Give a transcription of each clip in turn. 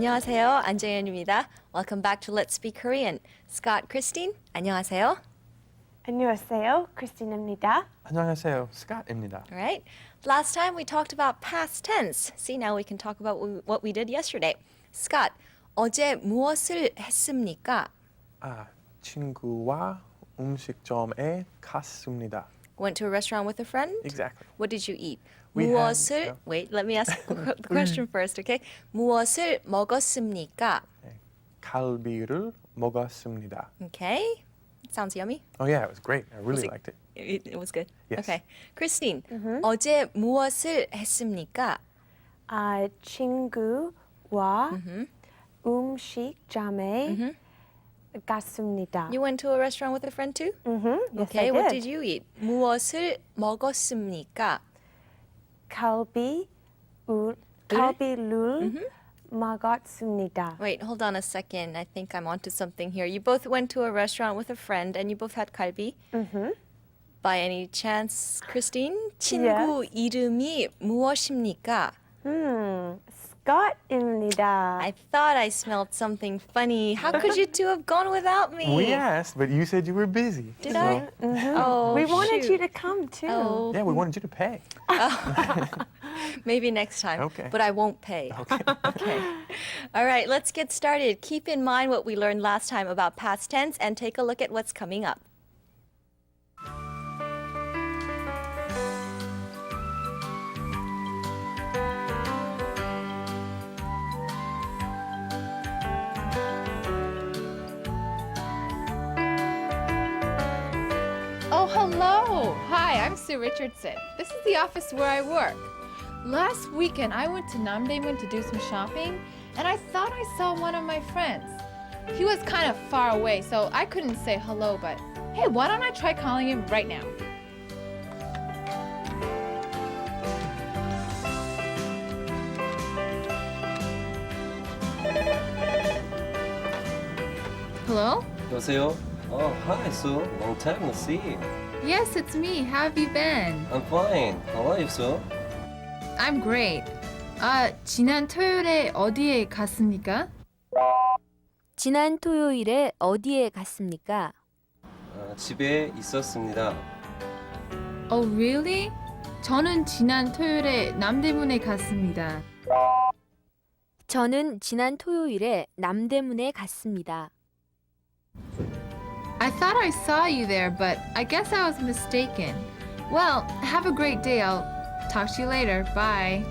안녕하세요. 안정현입니다. Welcome back to Let's Speak Korean. Scott, Christine, 안녕하세요. 안녕하세요. 크리스틴입니다. 안녕하세요. Scott입니다. All right. Last time we talked about past tense. See, now we can talk about what we did yesterday. Scott, 어제 무엇을 했습니까? 친구와 음식점에 갔습니다. Went to a restaurant with a friend? Exactly. What did you eat? We 무엇을 had- Wait, let me ask the question first, okay? 무엇을 먹었습니까? 갈비를 먹었습니다. Okay. Sounds yummy. Oh yeah, it was great. I really it- liked it. It was good. Yes. Okay. Christine, 어제 무엇을 했습니까? 친구와 음식점에 갔습니다. You went to a restaurant with a friend too? Yes, Okay, I what did. did you eat? 무엇을 먹었습니까? 갈비를 먹었습니다. Wait, hold on a second. I think I'm onto something here. You both went to a restaurant with a friend and you both had kalbi. By any chance, Christine? 친구 이름이 무엇입니까? Scott입니다. I thought I smelled something funny. How could you two have gone without me? We asked, but you said you were busy. Did so, I? Oh, We wanted shoot. you to come too. Oh, Yeah, we wanted you to pay. maybe next time. Okay. But I won't pay. Okay. Okay. All right, let's get started. Keep in mind what we learned last time about past tense and take a look at what's coming up. Oh, hello. Hi, I'm Sue Richardson. This is the office where I work. Last weekend, I went to Namdaemun to do some shopping, and I thought I saw one of my friends. He was kind of far away, so I couldn't say hello, but hey, why don't I try calling him right now? Hello? 안녕하세요. Oh, hi, Sue. Long time no see. Yes, it's me. How have you been? I'm fine. How are you, Sue? I'm great. 지난 토요일에 어디에 갔습니까? 지난 토요일에 어디에 갔습니까? 집에 있었습니다. Oh, really? 저는 지난 토요일에 남대문에 갔습니다. 저는 지난 토요일에 남대문에 갔습니다. I thought I saw you there, but I guess I was mistaken. Well, have a great day. I'll talk to you later. Bye.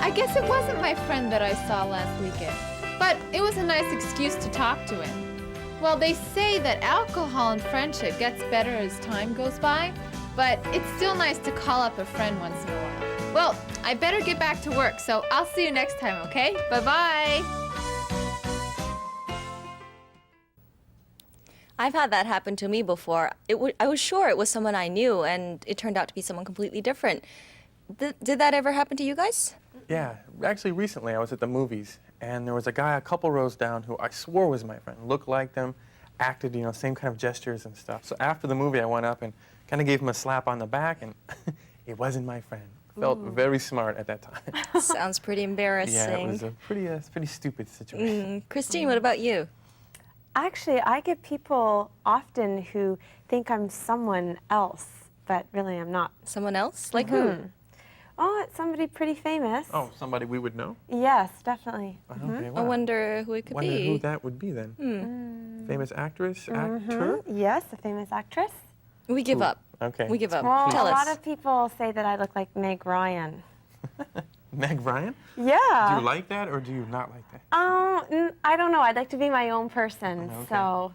I guess it wasn't my friend that I saw last weekend, but it was a nice excuse to talk to him. Well, they say that alcohol and friendship gets better as time goes by, but it's still nice to call up a friend once in a while. Well, I better get back to work, so I'll see you next time, okay? Bye-bye. I've had that happen to me before. I was sure it was someone I knew, and it turned out to be someone completely different. Did that ever happen to you guys? Yeah, actually recently I was at the movies and there was a guy a couple rows down who I swore was my friend, looked like them, acted, same kind of gestures and stuff. So after the movie I went up and kind of gave him a slap on the back and it wasn't my friend. Felt very smart at that time. Sounds pretty embarrassing. Yeah, it was a pretty stupid situation. Christine, what about you? Actually, I get people often who think I'm someone else, but really I'm not. Someone else? Like who? Oh, it's somebody pretty famous. Oh, somebody we would know? Yes, definitely. Okay, I wow. wonder who it could Wonder be. who that would be then. Famous actress, actor? Yes, a famous actress. We give up. Okay. We give up. Well, Tell a us. lot of people say that I look like Meg Ryan. Meg Ryan? Yeah. Do you like that or do you not like that? I don't know. I'd like to be my own person. Okay. So,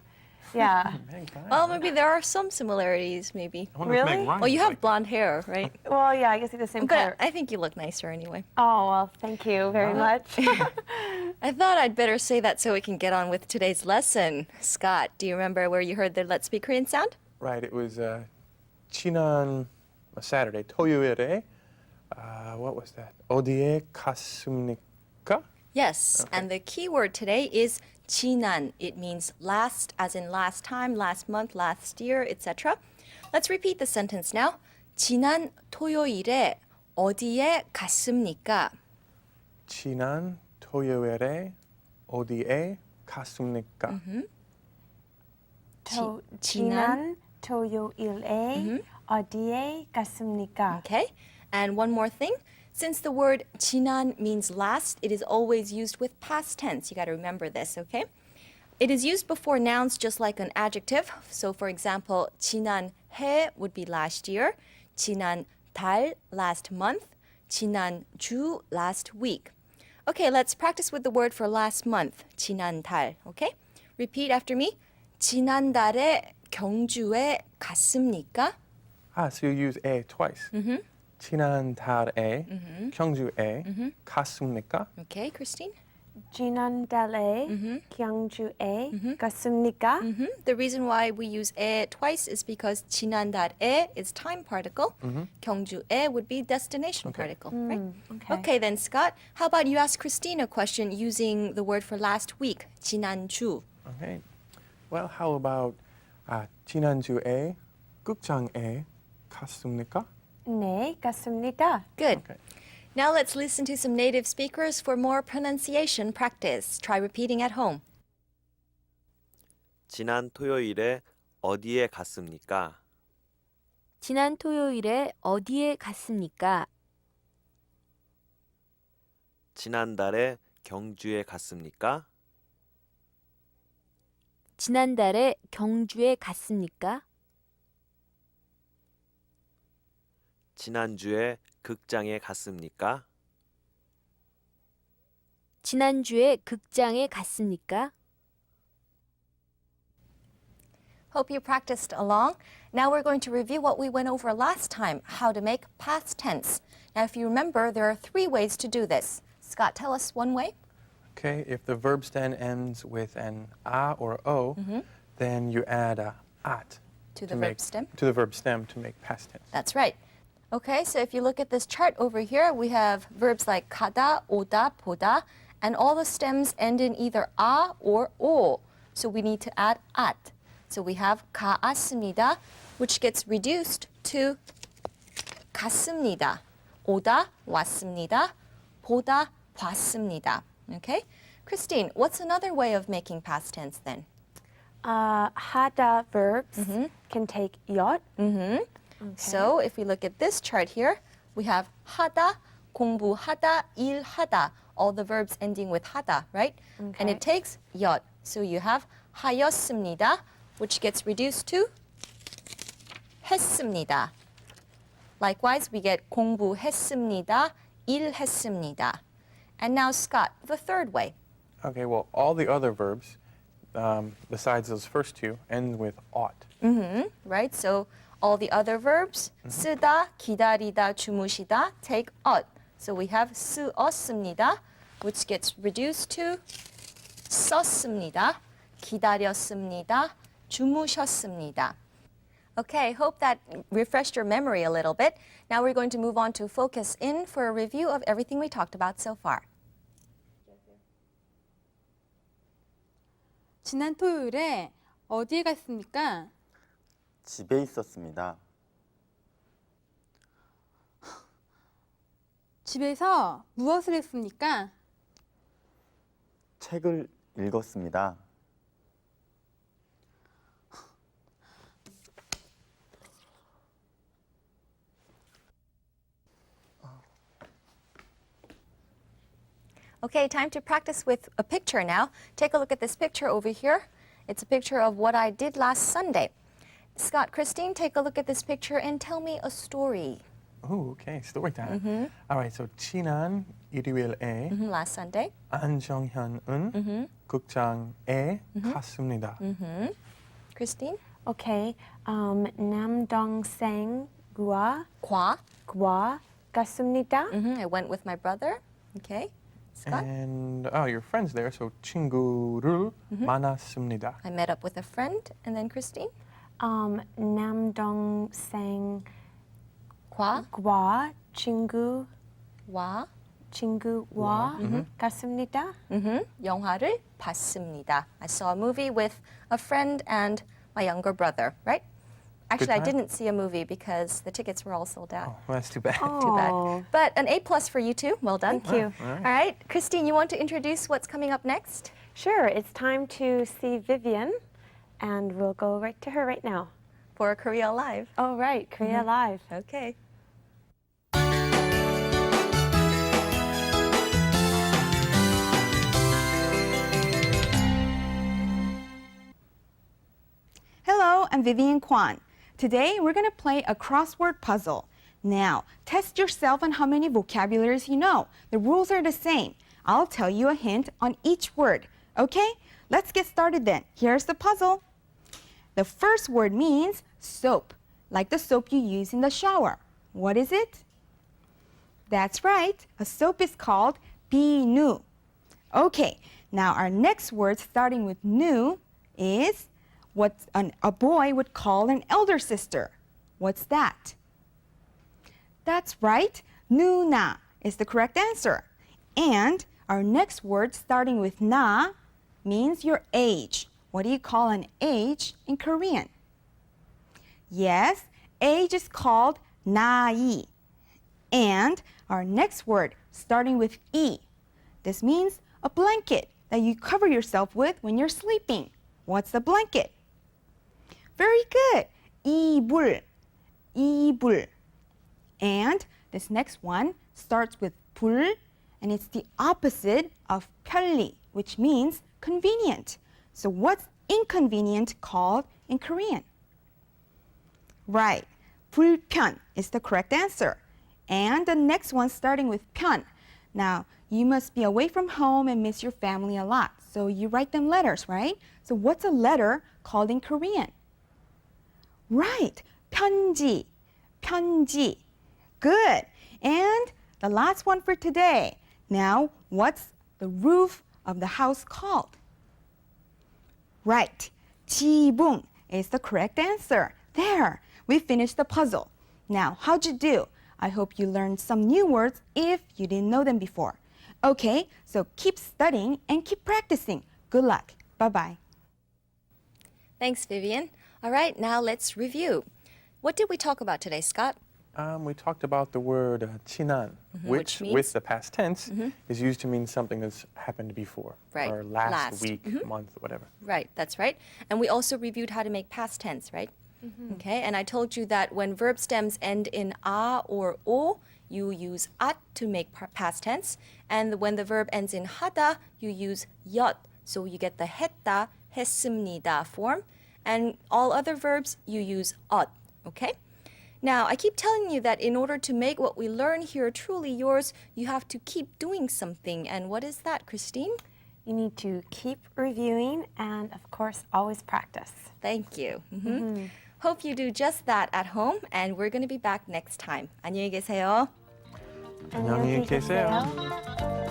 yeah. Meg Ryan. Well, maybe there are some similarities, maybe. I wonder if Really? Meg Ryan Well, you is have like blonde hair, right? Well, yeah, I guess it's the same color. But I think you look nicer anyway. Oh, well, thank you very much. I thought I'd better say that so we can get on with today's lesson. Scott, do you remember where you heard the Let's Speak Korean sound? Right, it was 지난 Saturday, 토요일에, what was that? 어디에 갔습니까? Yes, Okay. and the key word today is 지난. It means last, as in last time, last month, last year, etc. Let's repeat the sentence now. 지난 토요일에 어디에 갔습니까? 지난 토요일에 어디에 갔습니까? 지난 토요일에 어디에 갔습니까? Okay. And one more thing. Since the word 지난 means last, it is always used with past tense. You got to remember this, okay? It is used before nouns just like an adjective. So for example, 지난해 would be last year. 지난달, last month. 지난주, last week. Okay, let's practice with the word for last month. 지난달, okay? Repeat after me. 지난달에 경주에 갔습니까? So you use 에 twice. 지난달에 경주에 갔습니까? Okay, Christine? 지난달에 경주에 갔습니까? The reason why we use 에 twice is because 지난달에 is time particle. 경주에 would be destination particle, right? Okay, then Scott, how about you ask Christine a question using the word for last week, 지난주. Okay. Well, how about 지난주에 극장에 갔습니까? 네, 갔습니다. Good. Okay. Now let's listen to some native speakers for more pronunciation practice. Try repeating at home. 지난 토요일에 어디에 갔습니까? 지난 토요일에 어디에 갔습니까? 지난달에 경주에 갔습니까? 지난달에 경주에 갔습니까? 지난주에 극장에 갔습니까? 지난주에 극장에 갔습니까? Hope you practiced along. Now we're going to review what we went over last time, how to make past tense. Now if you remember, there are 3 ways to do this. Scott, tell us one way. Okay, if the verb stem ends with an a or o, then you add a at To the make, verb stem. to the verb stem to make past tense. That's right. Okay, so if you look at this chart over here, we have verbs like 가다, 오다, 보다, and all the stems end in either a or o. So we need to add at. So we have 가았습니다, which gets reduced to 갔습니다. 오다, 왔습니다. 보다, 봤습니다. Okay? Christine, what's another way of making past tense then? 하다 verbs can take 옅. So if we look at this chart here, we have 하다, 공부하다, 일하다, all the verbs ending with 하다, right? And it takes 옅. So you have 하였습니다, which gets reduced to 했습니다. Likewise, we get 공부했습니다, 일했습니다. And now Scott, the third way. Okay, well, all the other verbs, besides those first 2, end with ought. Right? So all the other verbs, 쓰다, 기다리다, 주무시다, take ought. So we have 쓰었습니다, which gets reduced to 썼습니다, 기다렸습니다, 주무셨습니다. Okay, hope that refreshed your memory a little bit. Now we're going to move on to focus in for a review of everything we talked about so far. 지난 토요일에 어디에 갔습니까? 집에 있었습니다. 집에서 무엇을 했습니까? 책을 읽었습니다. Okay, time to practice with a picture now. Take a look at this picture over here. It's a picture of what I did last Sunday. Scott, Christine, take a look at this picture and tell me a story. Oh, okay, story time. All right, so 지난 일요일에 Last Sunday. 안정현은 극장에 갔습니다. Christine? Okay, 남동생과 과. 갔습니다. I went with my brother. Okay. Scott? And your friend's there, so 친구를 만났습니다. I met up with a friend. And then Christine? 남동생과 과. 친구와 와. 갔습니다. 영화를 봤습니다. I saw a movie with a friend and my younger brother, right? Actually, I time? didn't see a movie because the tickets were all sold out. Oh, well, that's too bad. Too bad. But an A+ for you too. Well done. Thank you. All right. All right, Christine, you want to introduce what's coming up next? Sure, it's time to see Vivian, and we'll go right to her right now. For Korea Live. Oh, right, Korea Live. Okay. Hello, I'm Vivian Kwan. Today we're going to play a crossword puzzle. Now, test yourself on how many vocabularies you know. The rules are the same. I'll tell you a hint on each word. Okay? Let's get started then. Here's the puzzle. The first word means soap, like the soap you use in the shower. What is it? That's right. A soap is called binu. Okay, now our next word starting with nu is what a boy would call an elder sister. What's that? That's right. Nuna is the correct answer. And our next word starting with na means your age. What do you call an age in Korean? Yes, age is called 나이. And our next word starting with e. This means a blanket that you cover yourself with when you're sleeping. What's the blanket? Very good. 이불. 이불. And this next one starts with 불, and it's the opposite of 편리, which means convenient. So what's inconvenient called in Korean? Right. 불편 is the correct answer. And the next one starting with 편. Now, you must be away from home and miss your family a lot. So you write them letters, right? So what's a letter called in Korean? Right. 편지. 편지. Good. And the last one for today. Now, what's the roof of the house called? Right. 지붕 is the correct answer. There. We finished the puzzle. Now, how'd you do? I hope you learned some new words if you didn't know them before. Okay, so keep studying and keep practicing. Good luck. Bye-bye. Thanks, Vivian. All right, now let's review. What did we talk about today, Scott? We talked about the word 지난, which which means? with the past tense is used to mean something that's happened before. Right, Or last last. week, month, whatever. Right, that's right. And we also reviewed how to make past tense, right? Okay, and I told you that when verb stems end in a or o, you use at to make past tense. And when the verb ends in 하다, you use 였. So you get the 했다, 했습니다 form. And all other verbs, you use 엇, okay? Now, I keep telling you that in order to make what we learn here truly yours, you have to keep doing something. And what is that, Christine? You need to keep reviewing and, of course, always practice. Thank you. Hope you do just that at home, and we're going to be back next time. 안녕히 계세요. 안녕히 계세요.